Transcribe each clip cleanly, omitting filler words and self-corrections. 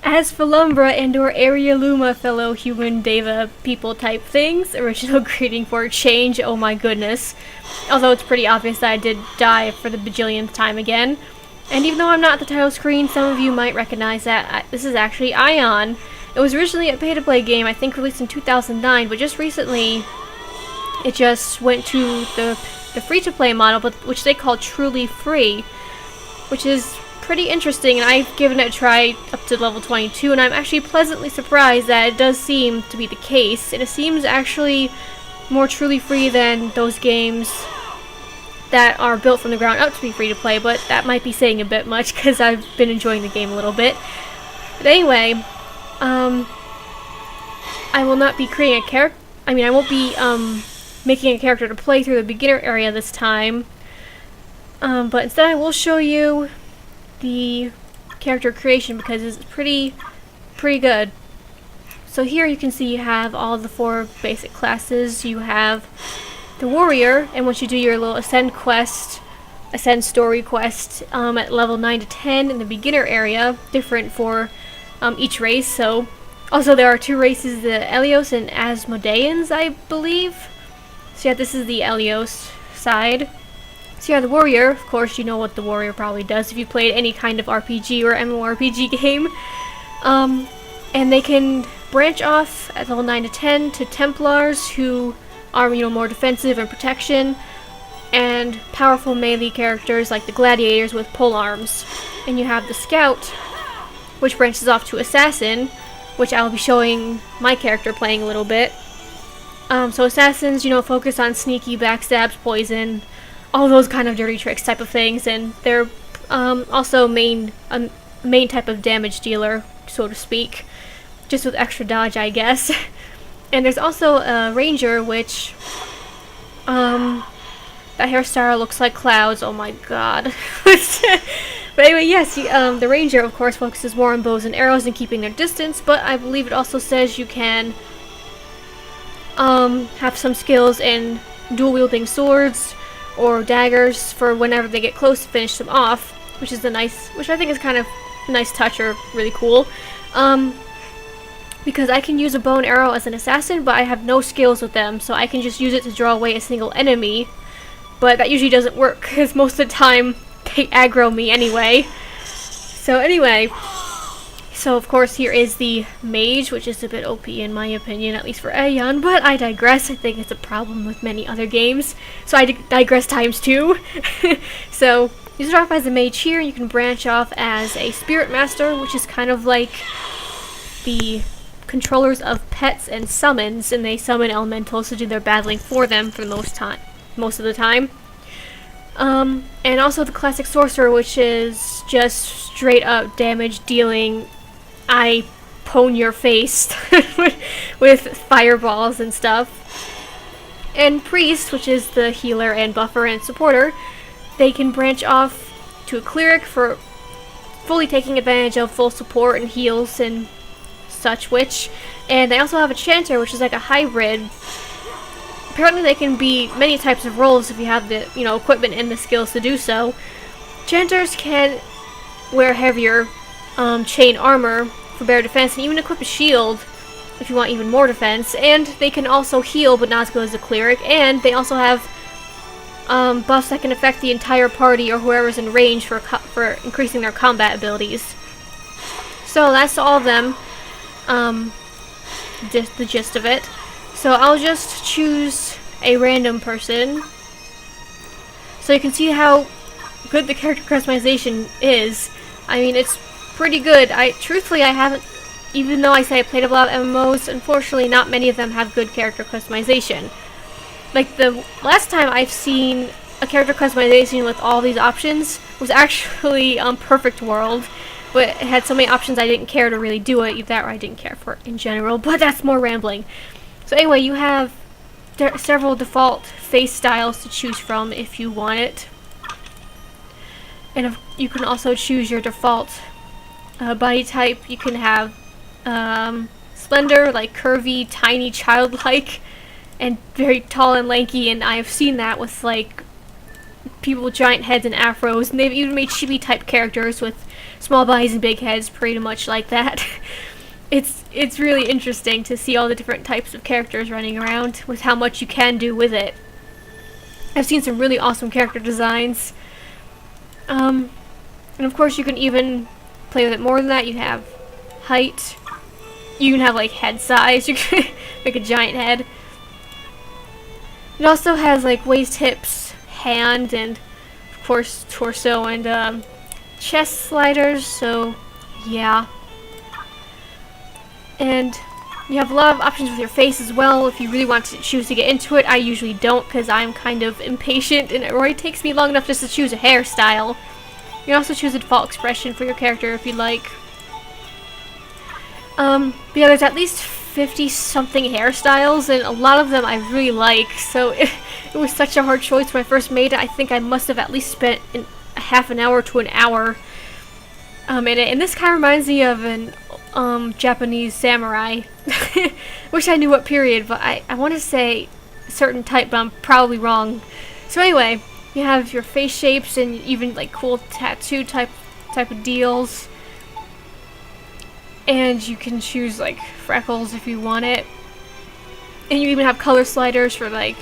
As for Lumbra and or Arialuma, fellow human deva people type things, original greeting for a change, oh my goodness. Although it's pretty obvious that I did die for the bajillionth time again. And even though I'm not at the title screen, some of you might recognize that this is actually Aion. It was originally a pay-to-play game, I think released in 2009, but just recently it just went to the free-to-play model, but which they call truly free, which is pretty interesting, and I've given it a try up to level 22, and I'm actually pleasantly surprised that it does seem to be the case, and it seems actually more truly free than those games that are built from the ground up to be free to play, but that might be saying a bit much because I've been enjoying the game a little bit. But anyway, I will not be creating a character. I mean, I won't be making a character to play through the beginner area this time, but instead I will show you the character creation because it's pretty good. So here you can see you have all the 4 basic classes. You have the warrior, and once you do your little ascend story quest at level 9 to 10 in the beginner area, different for each race. So also there are 2 races, the Elios and Asmodeans, I believe. So yeah, this is the Elios side. So yeah, the warrior, of course you know what the warrior probably does if you played any kind of RPG or MMORPG game. And they can branch off at level 9 to 10 to Templars, who are, more defensive and protection, and powerful melee characters like the gladiators with pole arms. And you have the scout, which branches off to assassin, which I'll be showing my character playing a little bit. So assassins, focus on sneaky, backstabs, poison, all those kind of dirty tricks type of things, and they're also main type of damage dealer, so to speak, just with extra dodge, I guess. And there's also a ranger, which that hairstyle looks like clouds. Oh my god. But anyway, yes, the ranger, of course, focuses more on bows and arrows and keeping their distance, but I believe it also says you can have some skills in dual-wielding swords or daggers for whenever they get close to finish them off, which I think is kind of a nice touch or really cool. Because I can use a bow and arrow as an assassin, but I have no skills with them, so I can just use it to draw away a single enemy. But that usually doesn't work, because most of the time they aggro me anyway. So of course here is the mage, which is a bit OP in my opinion, at least for Aion, but I digress. I think it's a problem with many other games, so I digress times 2. So you start off as a mage here. You can branch off as a spirit master, which is kind of like the controllers of pets and summons, and they summon elementals to do their battling for them for the most of the time. And also the classic sorcerer, which is just straight up damage dealing. I pwn your face with fireballs and stuff. And priest, which is the healer and buffer and supporter, they can branch off to a cleric for fully taking advantage of full support and heals and such which. And they also have a chanter, which is like a hybrid. Apparently they can be many types of roles if you have the equipment and the skills to do so. Chanters can wear heavier chain armor for better defense, and even equip a shield if you want even more defense. And they can also heal, but not as good as a cleric. And they also have buffs that can affect the entire party or whoever's in range for increasing their combat abilities. So that's all of them. The gist of it. So I'll just choose a random person, so you can see how good the character customization is. I mean, it's pretty good. Truthfully, I haven't, even though I say I played a lot of MMOs, unfortunately not many of them have good character customization. Like, the last time I've seen a character customization with all these options was actually Perfect World, but it had so many options I didn't care to really do it, either that or I didn't care for it in general, but that's more rambling. So anyway, you have several default face styles to choose from if you want it. And you can also choose your default body type. You can have slender, like curvy, tiny, childlike, and very tall and lanky, and I have seen that with like people with giant heads and afros, and they've even made chibi type characters with small bodies and big heads, pretty much like that. It's really interesting to see all the different types of characters running around with how much you can do with it. I've seen some really awesome character designs. And of course you can even play with it more than that. You have height. You can have like head size. You can make a giant head. It also has like waist, hips, hand, and of course torso and chest sliders, so yeah. And you have a lot of options with your face as well if you really want to choose to get into it. I usually don't because I'm kind of impatient and it already takes me long enough just to choose a hairstyle. You can also choose a default expression for your character if you like. But yeah, there's at least 50 something hairstyles and a lot of them I really like, so it was such a hard choice when I first made it. I think I must have at least spent a half an hour to an hour in it, and this kind of reminds me of an Japanese samurai. Wish I knew what period, but I want to say a certain type, but I'm probably wrong. So anyway, you have your face shapes and even like cool tattoo type of deals. And you can choose like freckles if you want it. And you even have color sliders for like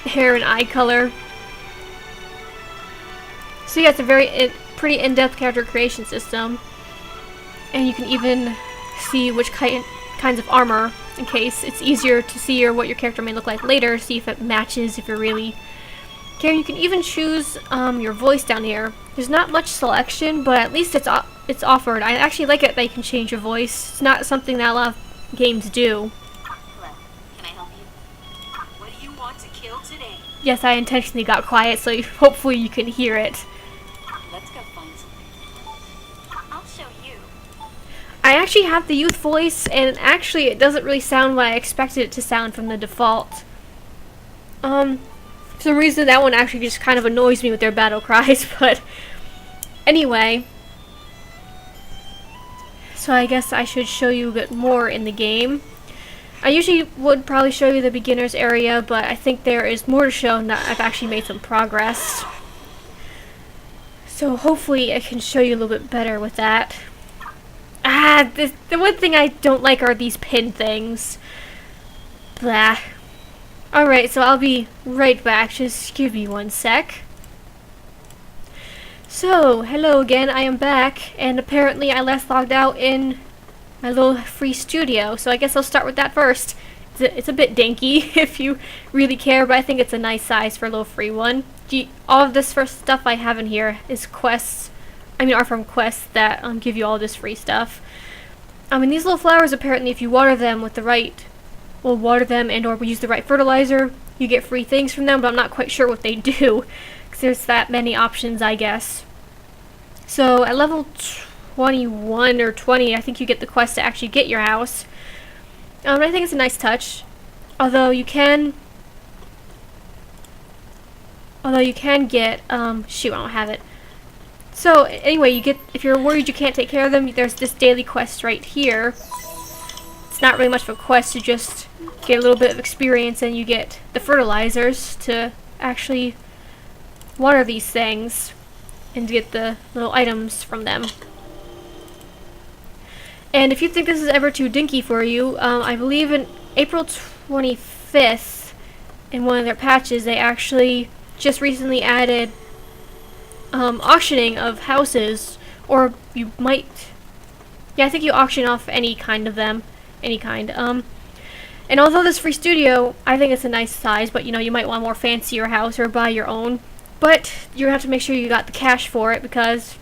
hair and eye color. So yeah, it's a pretty in-depth character creation system. And you can even see which kinds of armor, in case it's easier to see or what your character may look like later, see if it matches, if you're really care. You can even choose your voice down here. There's not much selection, but at least it's offered. I actually like it that you can change your voice. It's not something that a lot of games do. Hello, can I help you? What do you want to kill today? Yes, I intentionally got quiet, so hopefully you can hear it. Let's go find something. I'll show you. I actually have the youth voice, and actually it doesn't really sound what I expected it to sound from the default. For some reason that one actually just kind of annoys me with their battle cries, but anyway. So I guess I should show you a bit more in the game. I usually would probably show you the beginner's area, but I think there is more to show and that I've actually made some progress. So hopefully I can show you a little bit better with that. The one thing I don't like are these pin things. Blah. Alright, so I'll be right back. Just give me one sec. So, hello again, I am back, and apparently I last logged out in my little free studio, so I guess I'll start with that first. It's a bit dinky if you really care, but I think it's a nice size for a little free one. All of this first stuff I have in here is quests, are from quests that give you all this free stuff. And these little flowers, apparently if you water them with the right, water them and or use the right fertilizer, you get free things from them, but I'm not quite sure what they do, because there's that many options, I guess. So at level 21 or 20, I think you get the quest to actually get your house. I think it's a nice touch. Although you can get, shoot, I don't have it. So anyway, if you're worried you can't take care of them, there's this daily quest right here. It's not really much of a quest, you just get a little bit of experience and you get the fertilizers to actually water these things and to get the little items from them. And if you think this is ever too dinky for you, I believe in April 25th, in one of their patches, they actually just recently added auctioning of houses, or you might, yeah, I think you auction off any kind of them, any kind. And although this free studio, I think it's a nice size, but you might want a more fancier house or buy your own. But you have to make sure you got the cash for it, because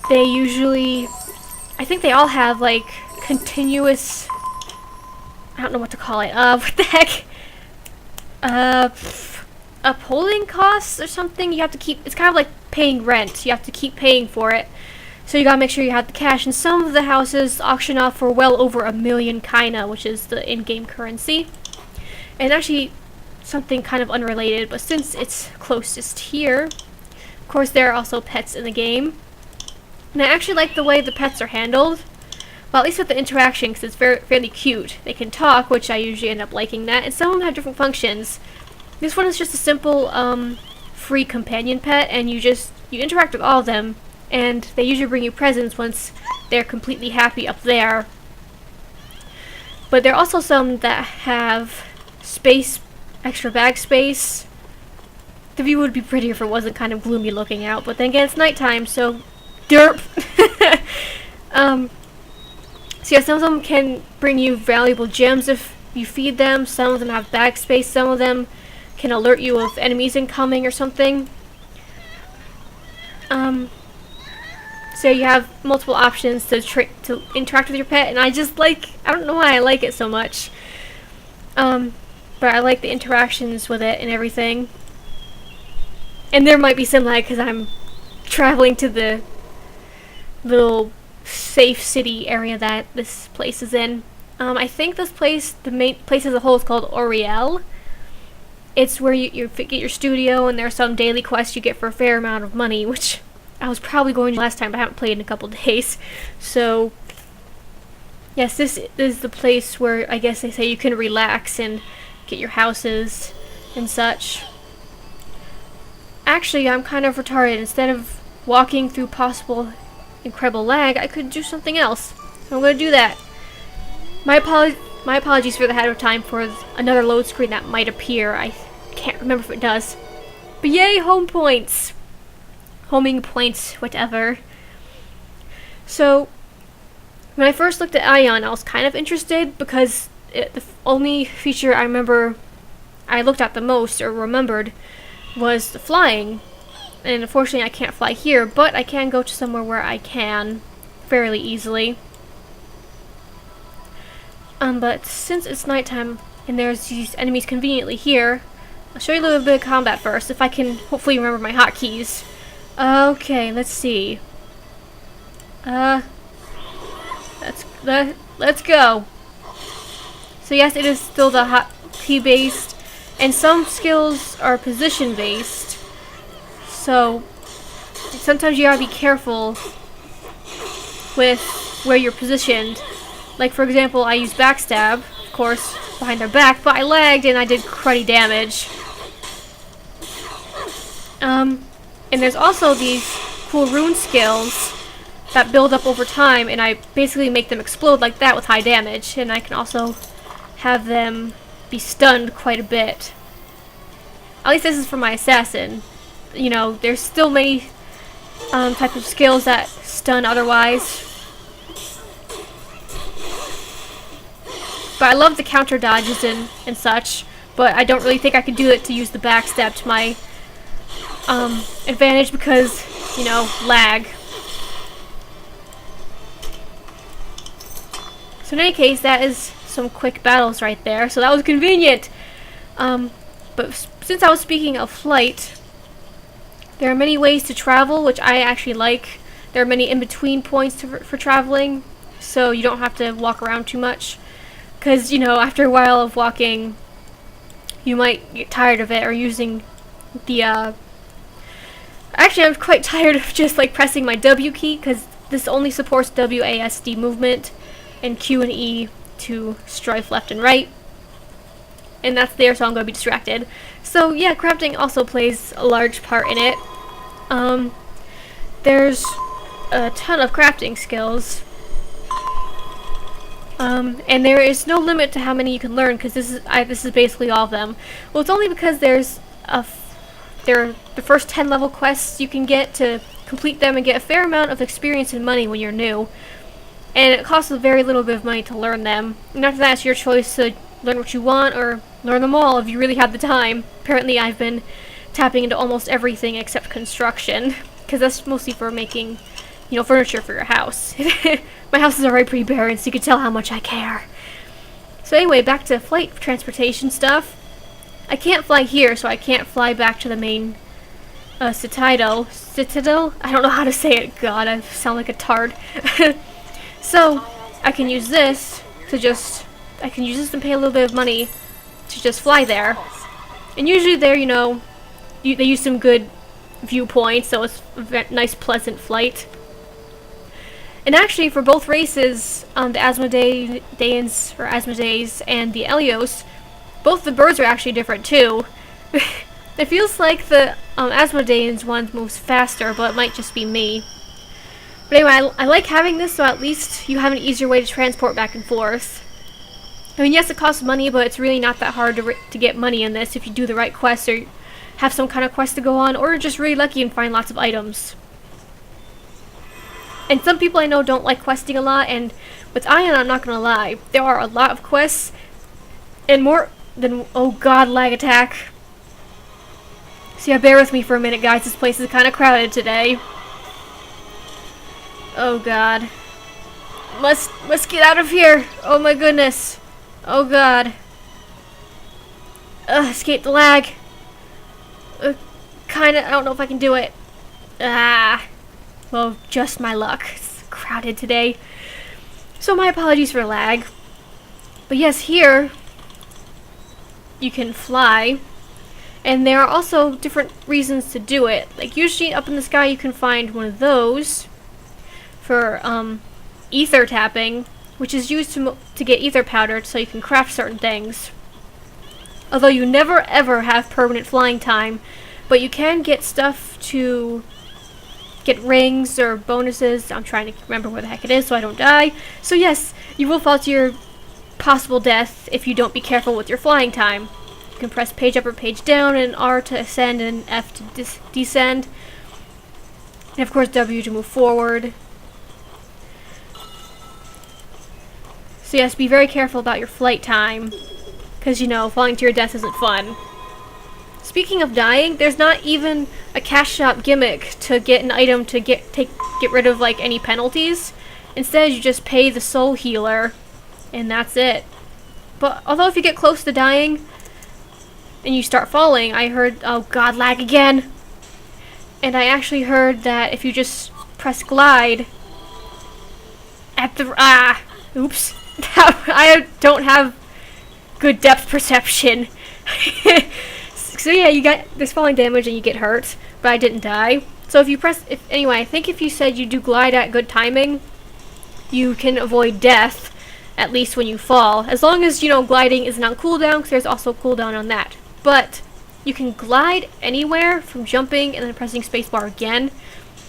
they usually, I think they all have like continuous, I don't know what to call it, what the heck, upholding costs or something. You have to keep, it's kind of like paying rent, you have to keep paying for it. So you gotta make sure you have the cash, and some of the houses auction off for well over 1 million kaina, which is the in-game currency. And actually, something kind of unrelated, but since it's closest here, of course there are also pets in the game. And I actually like the way the pets are handled, well, at least with the interaction, because it's fairly cute. They can talk, which I usually end up liking that, and some of them have different functions. This one is just a simple free companion pet, and you just you interact with all of them, and they usually bring you presents once they're completely happy up there. But there are also some that have space, extra bag space. The view would be prettier if it wasn't kind of gloomy looking out, but then again, it's nighttime, so derp. So yeah, some of them can bring you valuable gems if you feed them. Some of them have bag space. Some of them can alert you of enemies incoming or something. So you have multiple options to interact with your pet, and I don't know why I like it so much. But I like the interactions with it and everything. And there might be some lag because I'm traveling to the little safe city area that this place is in. I think this place, the main place as a whole, is called Oriel. It's where you get your studio, and there are some daily quests you get for a fair amount of money, which I was probably going to last time, but I haven't played in a couple days. So, yes, this is the place where I guess they say you can relax and get your houses and such. Actually, I'm kind of retarded. Instead of walking through possible incredible lag, I could do something else. So I'm going to do that. My apologies for the ahead of time for another load screen that might appear. I can't remember if it does. But yay, home points! Homing points, whatever. So, when I first looked at Aion, I was kind of interested because the only feature I remember I looked at the most or remembered was the flying. And unfortunately I can't fly here, but I can go to somewhere where I can fairly easily. But since it's nighttime and there's these enemies conveniently here, I'll show you a little bit of combat first, if I can hopefully remember my hotkeys. Okay, let's see. Let's go. So yes, it is still the hotkey based, and some skills are position based. So sometimes you gotta be careful with where you're positioned. Like for example, I use backstab, of course, behind their back, but I lagged and I did cruddy damage. And there's also these cool rune skills that build up over time, and I basically make them explode like that with high damage, and I can also have them be stunned quite a bit. At least this is for my assassin. You know, there's still many types of skills that stun otherwise. But I love the counter dodges and such, but I don't really think I could do it to use the backstab to my advantage because, you know, lag. So in any case, that is some quick battles right there, so that was convenient. But since I was speaking of flight, there are many ways to travel, which I actually like. There are many in-between points for traveling, so you don't have to walk around too much. Because, you know, after a while of walking, you might get tired of it, or using the, Actually, I'm quite tired of just, like, pressing my W key, because this only supports WASD movement, and Q and E to strafe left and right. And that's there, so I'm going to be distracted. So, yeah, crafting also plays a large part in it. There's a ton of crafting skills. And there is no limit to how many you can learn, because this is basically all of them. Well, it's only because there are the first 10 level quests you can get to complete them and get a fair amount of experience and money when you're new. And it costs a very little bit of money to learn them. And after that, it's your choice to learn what you want or learn them all if you really have the time. Apparently, I've been tapping into almost everything except construction, because that's mostly for making, you know, furniture for your house. My house is already pretty barren, so you can tell how much I care. So anyway, back to flight transportation stuff. I can't fly here, so I can't fly back to the main Citadel? I don't know how to say it. God, I sound like a tard. So, I can use this to and pay a little bit of money to just fly there. And usually there, you know, they use some good viewpoints, so it's a nice, pleasant flight. And actually, for both races, the Asmodeans and the Elios, both the birds are actually different too. It feels like the Asmodeans one moves faster, but it might just be me. But anyway, I like having this, so at least you have an easier way to transport back and forth. I mean, yes, it costs money, but it's really not that hard to get money in this if you do the right quests or have some kind of quest to go on, or just really lucky and find lots of items. And some people I know don't like questing a lot, and with Aion, I'm not gonna lie, there are a lot of quests, and more than, oh god, lag attack. So yeah, bear with me for a minute, guys, this place is kind of crowded today. Oh god. Must get out of here! Oh my goodness! Oh god. Escape the lag. Kinda, I don't know if I can do it. Well, just my luck. It's crowded today. So my apologies for lag. But yes, here you can fly. And there are also different reasons to do it. Like usually up in the sky you can find one of those for ether tapping, which is used to get ether powder so you can craft certain things. Although you never ever have permanent flying time, but you can get stuff to get rings or bonuses. I'm trying to remember where the heck it is so I don't die. So yes, you will fall to your possible death if you don't be careful with your flying time. You can press page up or page down, and R to ascend and F to descend. And of course W to move forward. So yes, be very careful about your flight time, because you know, falling to your death isn't fun. Speaking of dying, there's not even a cash shop gimmick to get an item to get rid of like any penalties. Instead, you just pay the soul healer, and that's it. But although if you get close to dying and you start falling, I heard, oh god, lag again. And I actually heard that if you just press glide at the oops. I don't have good depth perception. So yeah, you got this falling damage and you get hurt, but I didn't die. So if you press, anyway, I think if you said you do glide at good timing, you can avoid death, at least when you fall. As long as, you know, gliding isn't on cooldown, because there's also cooldown on that. But you can glide anywhere from jumping and then pressing spacebar again.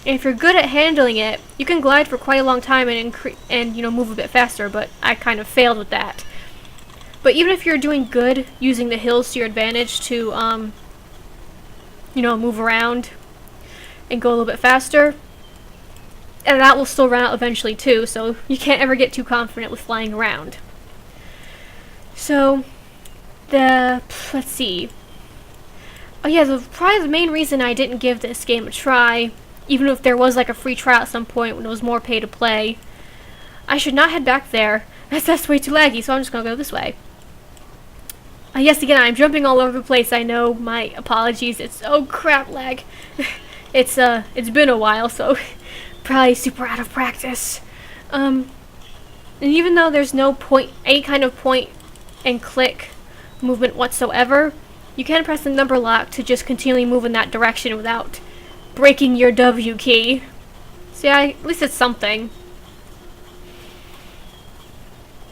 And if you're good at handling it, you can glide for quite a long time and you know, move a bit faster, but I kind of failed with that. But even if you're doing good using the hills to your advantage to you know, move around and go a little bit faster, and that will still run out eventually too, so you can't ever get too confident with flying around. So let's see. Oh yeah, probably the main reason I didn't give this game a try, even if there was like a free trial at some point when it was more pay to play, I should not head back there. That's way too laggy, so I'm just gonna go this way. Yes, again, I'm jumping all over the place. I know, my apologies. It's, oh crap, lag. It's been a while, so probably super out of practice. And even though there's no any kind of point and click movement whatsoever, you can press the number lock to just continually move in that direction without breaking your W key. So yeah, at least it's something.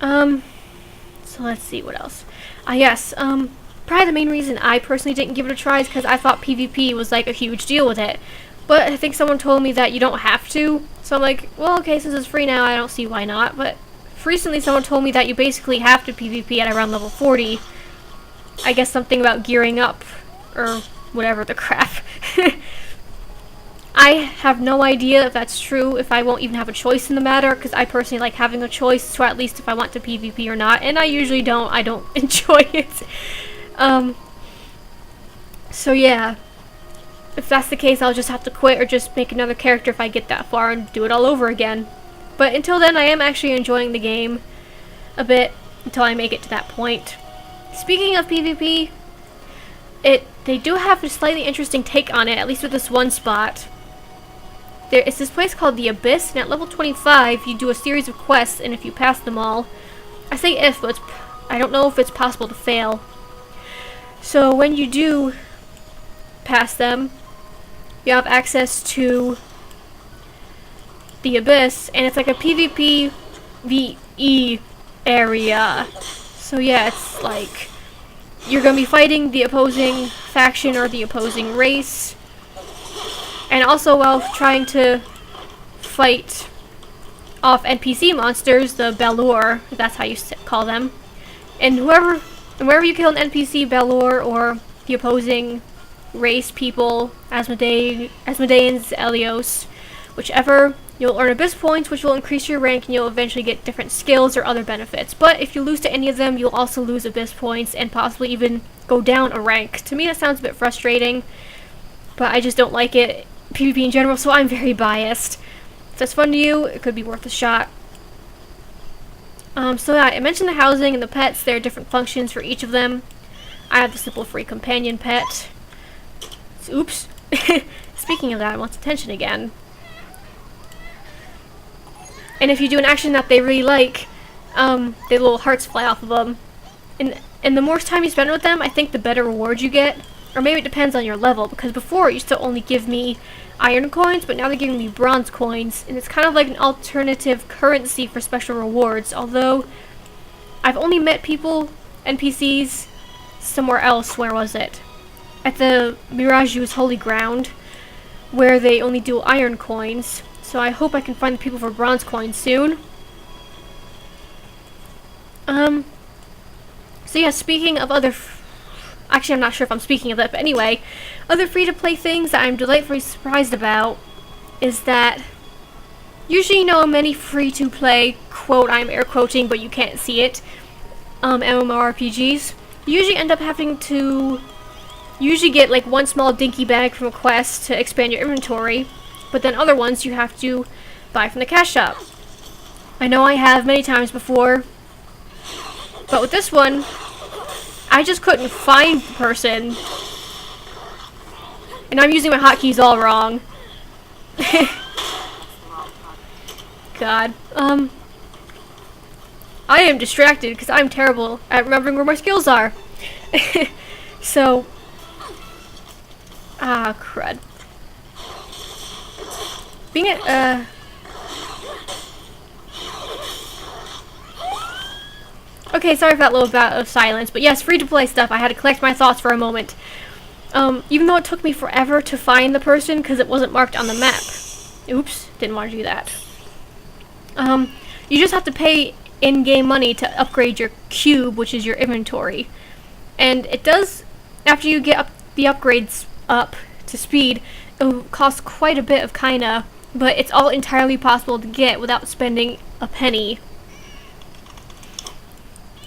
So let's see what else. Yes, probably the main reason I personally didn't give it a try is because I thought PvP was like a huge deal with it. But I think someone told me that you don't have to. So I'm like, well, okay, since it's free now, I don't see why not. But recently someone told me that you basically have to PvP at around level 40. I guess something about gearing up, or whatever the crap. I have no idea if that's true, if I won't even have a choice in the matter, because I personally like having a choice, so at least if I want to PvP or not, and I usually don't. I don't enjoy it. So yeah, if that's the case, I'll just have to quit or just make another character if I get that far and do it all over again. But until then, I am actually enjoying the game a bit until I make it to that point. Speaking of PvP, they do have a slightly interesting take on it, at least with this one spot. There is this place called the Abyss, and at level 25 you do a series of quests, and if you pass them all, I say if, but I don't know if it's possible to fail. So when you do pass them, you have access to the Abyss, and it's like a PvP VE area. So yeah, it's like you're going to be fighting the opposing faction or the opposing race. And also while trying to fight off NPC monsters, the Balor, that's how you call them. And wherever you kill an NPC, Balor, or the opposing race people, Asmodeans, Elios, whichever, you'll earn abyss points, which will increase your rank, and you'll eventually get different skills or other benefits. But if you lose to any of them, you'll also lose abyss points and possibly even go down a rank. To me, that sounds a bit frustrating, but I just don't like it, PvP in general, so I'm very biased. If that's fun to you, it could be worth a shot. So yeah, I mentioned the housing and the pets. There are different functions for each of them. I have the simple free companion pet. Oops. Speaking of that, it wants attention again. And if you do an action that they really like, the little hearts fly off of them. And the more time you spend with them, I think the better reward you get. Or maybe it depends on your level, because before it used to only give me iron coins, but now they're giving me bronze coins, and it's kind of like an alternative currency for special rewards, although I've only met people, NPCs, somewhere else. Where was it? At the Miraju's Holy Ground, where they only do iron coins, so I hope I can find the people for bronze coins soon. So yeah, speaking of other... Actually, I'm not sure if I'm speaking of that, but anyway, other free-to-play things that I'm delightfully surprised about is that usually, you know, many free-to-play, quote, I'm air quoting, but you can't see it, MMORPGs, you usually end up having to get like one small dinky bag from a quest to expand your inventory, but then other ones you have to buy from the cash shop. I know I have many times before, but with this one, I just couldn't find the person. And I'm using my hotkeys all wrong. God. I am distracted because I'm terrible at remembering where my skills are. So. Ah, crud. Being at, Okay, sorry for that little bout of silence, but yes, free-to-play stuff. I had to collect my thoughts for a moment. Even though it took me forever to find the person because it wasn't marked on the map. Oops, didn't want to do that. You just have to pay in-game money to upgrade your cube, which is your inventory. And it does, after you get the upgrades up to speed, it will cost quite a bit of kinda, but it's all entirely possible to get without spending a penny.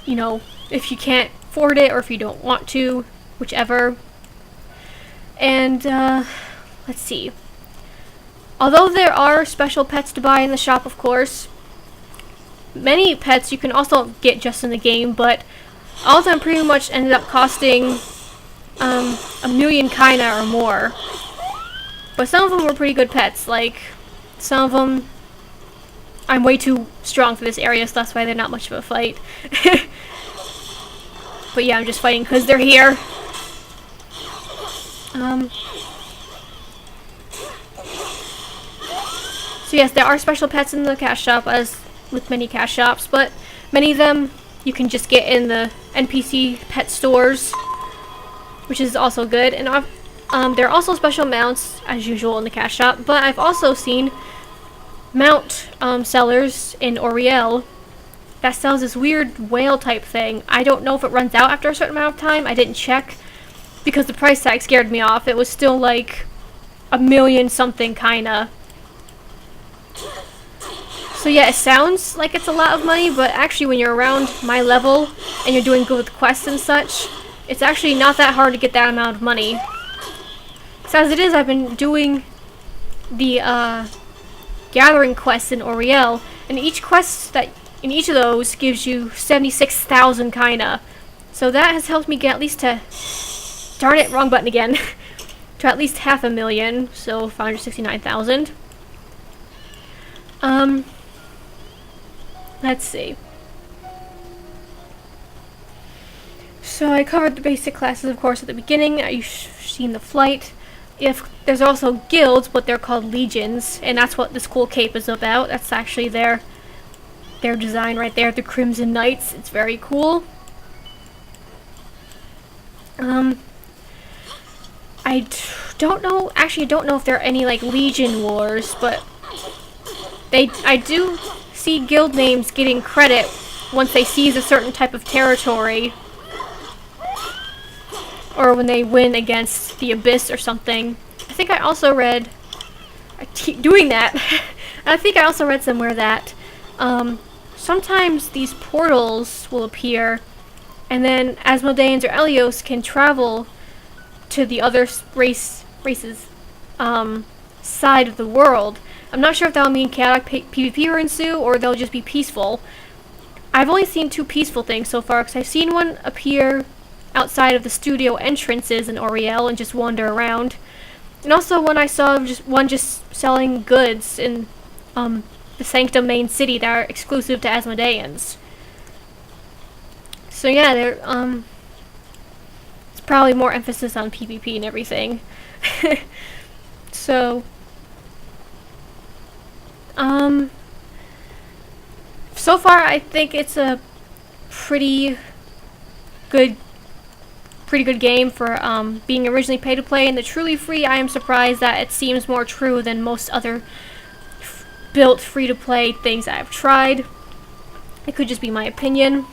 You know, if you can't afford it or if you don't want to, whichever. And, let's see. Although there are special pets to buy in the shop, of course, many pets you can also get just in the game, but all of them pretty much ended up costing, 1,000,000 kina or more. But some of them were pretty good pets, like, some of them... I'm way too strong for this area, so that's why they're not much of a fight. But yeah, I'm just fighting because they're here. So yes, there are special pets in the cash shop, as with many cash shops, but many of them you can just get in the NPC pet stores, which is also good. And there are also special mounts, as usual, in the cash shop, but I've also seen mount sellers in Oriel that sells this weird whale type thing. I don't know if it runs out after a certain amount of time. I didn't check because the price tag scared me off. It was still like 1,000,000 something kinda. So yeah, it sounds like it's a lot of money, but actually when you're around my level and you're doing good with quests and such, it's actually not that hard to get that amount of money. So as it is, I've been doing the gathering quests in Oriel, and each quest that in each of those gives you 76,000 kina. So that has helped me get at least to, darn it, wrong button again, to at least 500,000, so 569,000. Let's see. So I covered the basic classes, of course, at the beginning. You've seen the flight. If there's also guilds, but they're called legions, and that's what this cool cape is about. That's actually their design right there, the Crimson Knights. It's very cool. Um, don't know. Actually, I don't know if there are any like Legion wars, but I do see guild names getting credit once they seize a certain type of territory, or when they win against the Abyss or something. I think I also read. I keep doing that. I think I also read somewhere that sometimes these portals will appear, and then Asmodeans or Elios can travel to the other races side of the world. I'm not sure if that'll mean chaotic PvP will ensue, or they'll just be peaceful. I've only seen 2 peaceful things so far, because I've seen one appear outside of the studio entrances in Oriel and just wander around. And also one I saw just selling goods in the Sanctum main city that are exclusive to Asmodeans. So yeah, it's probably more emphasis on PvP and everything. So so far I think it's a pretty good game for being originally pay to play. And the truly free, I am surprised that it seems more true than most other built free to play things I've tried. It could just be my opinion.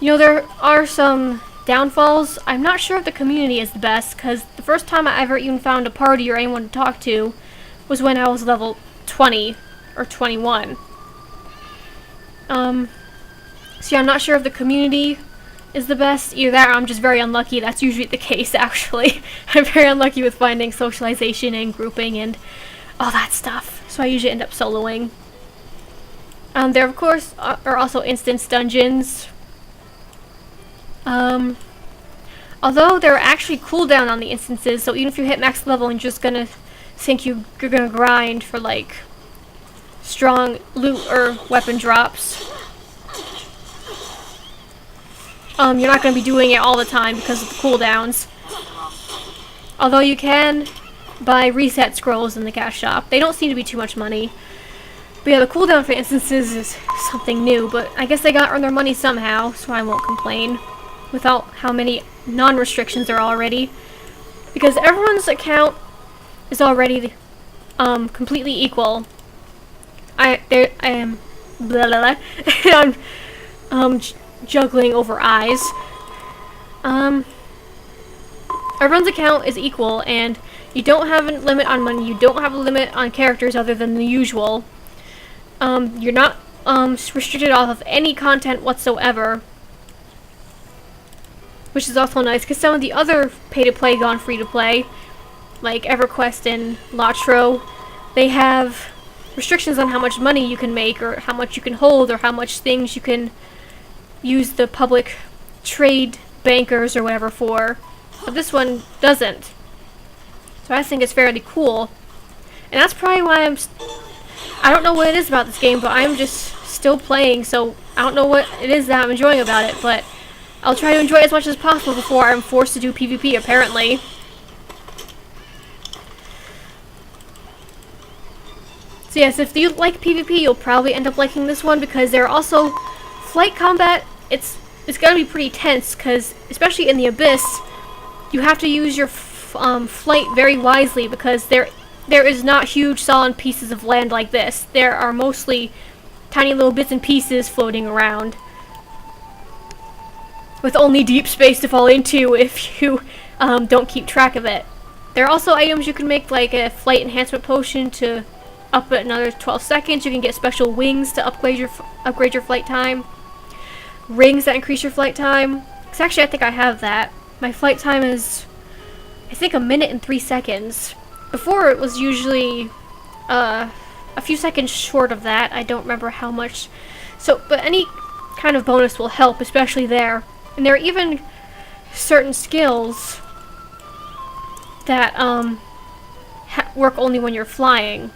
You know, there are some downfalls. I'm not sure if the community is the best, because the first time I ever even found a party or anyone to talk to was when I was level 20 or 21. So yeah, I'm not sure if the community is the best. Either that or I'm just very unlucky. That's usually the case, actually. I'm very unlucky with finding socialization and grouping and all that stuff. So I usually end up soloing. There, of course, are also instance dungeons. Although there are actually cooldown on the instances, so even if you hit max level and you're just gonna think you're gonna grind for, like, strong loot or weapon drops, you're not going to be doing it all the time because of the cooldowns. Although you can buy reset scrolls in the cash shop. They don't seem to be too much money. But yeah, the cooldown for instances is something new, but I guess they got to earn their money somehow, so I won't complain. Without how many non-restrictions there are already. Because everyone's account is already completely equal. I am blah blah blah. I'm juggling over eyes. Everyone's account is equal, and you don't have a limit on money. You don't have a limit on characters other than the usual. You're not restricted off of any content whatsoever, which is also nice, because some of the other pay-to-play gone free-to-play, like EverQuest and Latro, they have restrictions on how much money you can make, or how much you can hold, or how much things you can use the public trade bankers or whatever for. But this one doesn't. So I think it's fairly cool. And that's probably why I don't know what it is about this game, but I'm just still playing, so I don't know what it is that I'm enjoying about it, but I'll try to enjoy it as much as possible before I'm forced to do PvP, apparently. So yes, if you like PvP, you'll probably end up liking this one, because there are also flight combat. It's gonna be pretty tense, because especially in the Abyss, you have to use your flight very wisely, because there is not huge solid pieces of land like this. There are mostly tiny little bits and pieces floating around, with only deep space to fall into if you don't keep track of it. There are also items you can make, like a flight enhancement potion to up at another 12 seconds. You can get special wings to upgrade your flight time. Rings that increase your flight time. Because actually I think I have that. My flight time is, I think, 1 minute and 3 seconds. Before it was usually a few seconds short of that. I don't remember how much. So, but any kind of bonus will help, especially there. And there are even certain skills that work only when you're flying.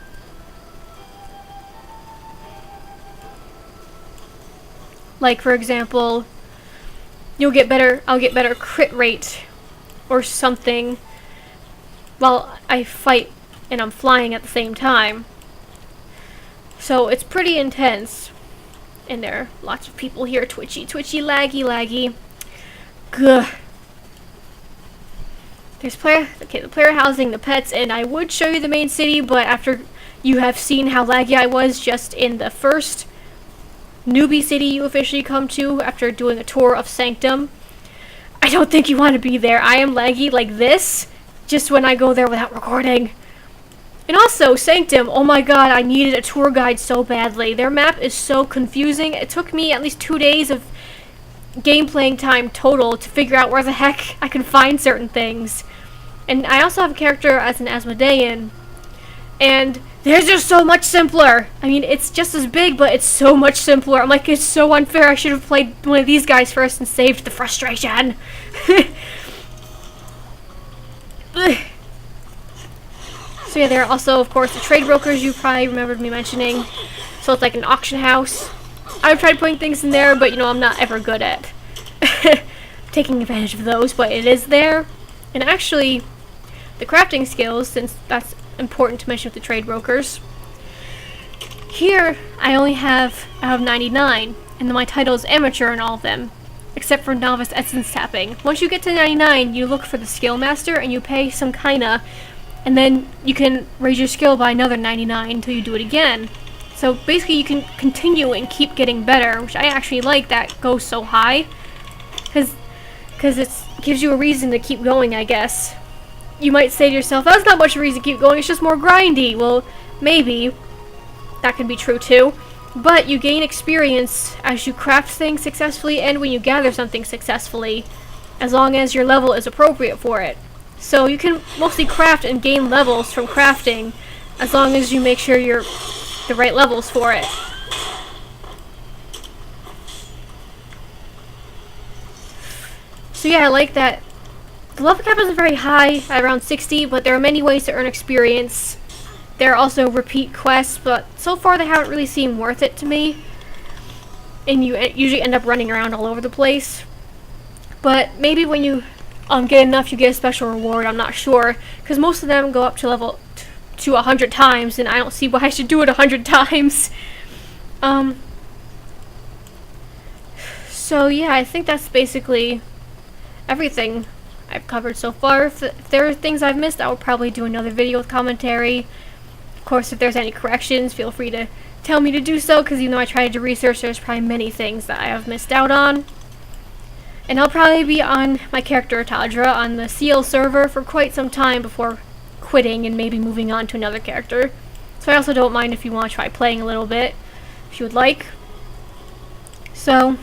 Like, for example, I'll get better crit rate or something while I fight and I'm flying at the same time. So it's pretty intense. And there are lots of people here. Twitchy, laggy. Gah. There's the player housing, the pets, and I would show you the main city, but after you have seen how laggy I was just in the first newbie city you officially come to after doing a tour of Sanctum, I don't think you want to be there. I am laggy like this just when I go there without recording. And also, Sanctum, oh my god, I needed a tour guide so badly. Their map is so confusing. It took me at least 2 days of game playing time total to figure out where the heck I can find certain things. And I also have a character as an Asmodean, and they're just so much simpler. I mean, it's just as big, but it's so much simpler. I'm like, it's so unfair. I should have played one of these guys first and saved the frustration. So yeah, there are also, of course, the trade brokers you probably remembered me mentioning. So it's like an auction house. I've tried putting things in there, but you know, I'm not ever good at taking advantage of those, but it is there. And actually, the crafting skills, since that's important to mention with the trade brokers, here I have 99, and then my title is amateur in all of them, except for novice essence tapping. Once you get to 99, you look for the skill master and you pay some kinda, and then you can raise your skill by another 99 until you do it again. So basically you can continue and keep getting better, which I actually like that goes so high, because it gives you a reason to keep going, I guess. You might say to yourself, that's not much reason to keep going, it's just more grindy. Well, maybe. That can be true too. But you gain experience as you craft things successfully and when you gather something successfully, as long as your level is appropriate for it. So you can mostly craft and gain levels from crafting, as long as you make sure you're the right levels for it. So yeah, I like that. The level cap isn't very high, at around 60, but there are many ways to earn experience. There are also repeat quests, but so far they haven't really seemed worth it to me. And you usually end up running around all over the place. But maybe when you get enough, you get a special reward, I'm not sure. Because most of them go up to level to 100 times, and I don't see why I should do it 100 times. So yeah, I think that's basically everything I've covered so far. If there are things I've missed, I will probably do another video with commentary. Of course, if there's any corrections, feel free to tell me to do so, because even though I tried to research, there's probably many things that I have missed out on. And I'll probably be on my character Tadra on the CL server for quite some time before quitting and maybe moving on to another character. So I also don't mind if you want to try playing a little bit, if you would like. So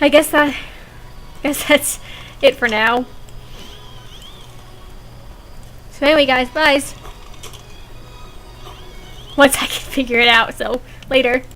I guess that's it for now. So anyway guys, bye. Once I can figure it out, so later.